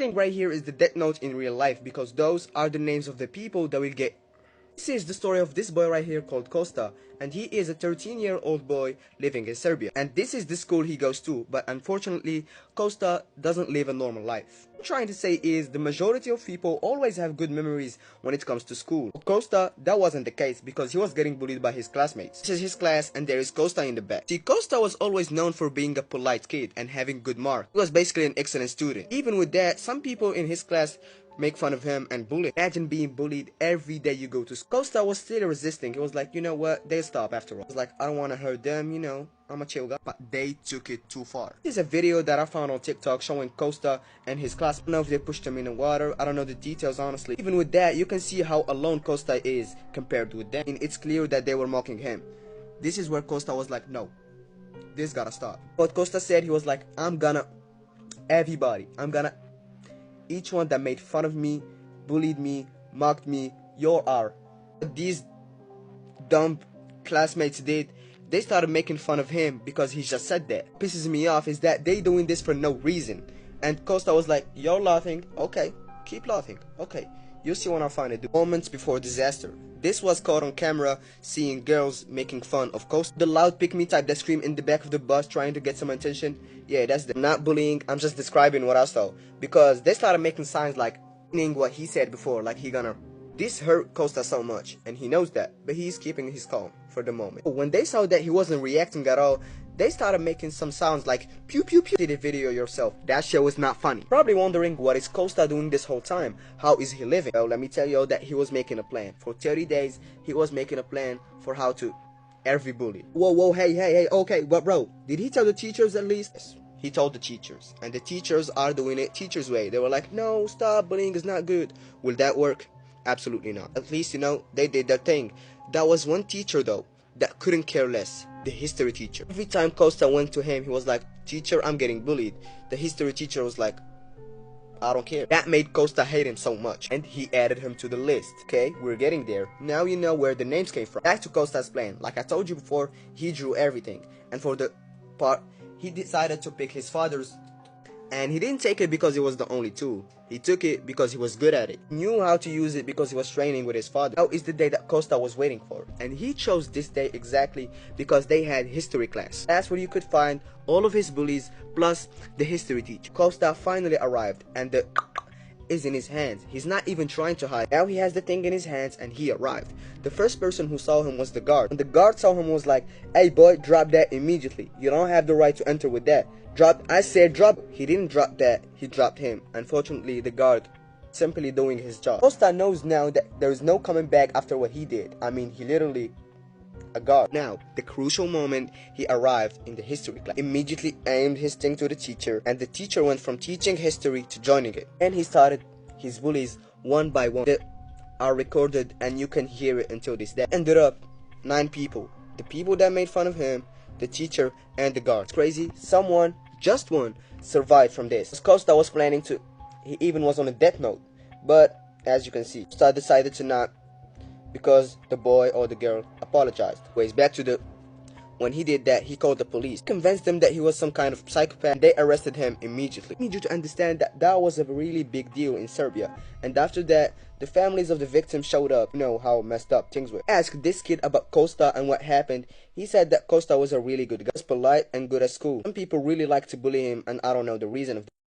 thing right here is the death note in real life, because those are the names of the people that will get. This is the story of this boy right here called Costa, and he is a 13-year-old boy living in Serbia. And this is the school he goes to, but unfortunately, Costa doesn't live a normal life. What I'm trying to say is the majority of people always have good memories when it comes to school. For Costa, that wasn't the case because he was getting bullied by his classmates. This is his class and there is Costa in the back. See, Costa was always known for being a polite kid and having good marks. He was basically an excellent student. Even with that, some people in his class make fun of him and bully him. Imagine being bullied every day you go to school. Costa was still resisting. He was like, you know what, they'll stop after all. He was like, I don't want to hurt them, you know, I'm a chill guy. But they took it too far. This is a video that I found on TikTok showing Costa and his class. I don't know if they pushed him in the water. I don't know the details, honestly. Even with that, you can see how alone Costa is compared with them. And it's clear that they were mocking him. This is where Costa was like, no, this gotta stop. But Costa said, he was like, I'm gonna each one that made fun of me, bullied me, mocked me, you're our. What these dumb classmates did, they started making fun of him because he just said that. What pisses me off is that they doing this for no reason. And Costa was like, you're laughing, okay, keep laughing, okay. You'll see when I find it. The moments before disaster. This was caught on camera, seeing girls making fun of Costa. The loud pick-me type that scream in the back of the bus trying to get some attention. Yeah, that's the not bullying, I'm just describing what I saw. Because they started making signs like, meaning what he said before, like he gonna. This hurt Costa so much, and he knows that, but he's keeping his calm for the moment. When they saw that he wasn't reacting at all, they started making some sounds like pew pew pew. See the video yourself. That shit was not funny. Probably wondering, what is Costa doing this whole time? How is he living? Well, let me tell you that he was making a plan. For 30 days, he was making a plan for how to every bully. Whoa, hey, okay, but bro, did he tell the teachers at least? Yes. He told the teachers, and the teachers are doing it teachers' way. They were like, no, stop, bullying is not good. Will that work? Absolutely not. At least, you know, they did their thing. That was one teacher though that couldn't care less. The history teacher. Every time Costa went to him, he was like, teacher, I'm getting bullied. The history teacher was like, I don't care. That made Costa hate him so much, and he added him to the list. Okay, we're getting there. Now you know where the names came from. Back to Costa's plan. Like I told you before, he drew everything, and for the part, he decided to pick his father's. And he didn't take it because it was the only tool. He took it because he was good at it. He knew how to use it because he was training with his father. Now is the day that Costa was waiting for. And he chose this day exactly because they had history class. That's where you could find all of his bullies plus the history teacher. Costa finally arrived and the is in his hands. He's not even trying to hide. Now he has the thing in his hands and he arrived. The first person who saw him was the guard. When the guard saw him was like, hey boy, drop that immediately. You don't have the right to enter with that. Drop, I said drop. He didn't drop that, he dropped him. Unfortunately, the guard simply doing his job. Costa knows now that there is no coming back after what he did. I mean, he literally a guard. Now, the crucial moment, he arrived in the history class. Immediately aimed his thing to the teacher, and the teacher went from teaching history to joining it. And he started his bullies one by one. They are recorded and you can hear it until this day. Ended up 9 people. The people that made fun of him, the teacher, and the guard. It's crazy. Someone, just one, survived from this. Costa was planning to, he even was on a death note. But, as you can see, Costa decided to not, because the boy or the girl apologized. Ways back to the, when he did that, he called the police. Convinced them that he was some kind of psychopath. They arrested him immediately. I need you to understand that that was a really big deal in Serbia. And after that, the families of the victims showed up. You know how messed up things were. Asked this kid about Costa and what happened. He said that Costa was a really good guy. He was polite and good at school. Some people really like to bully him, and I don't know the reason of that.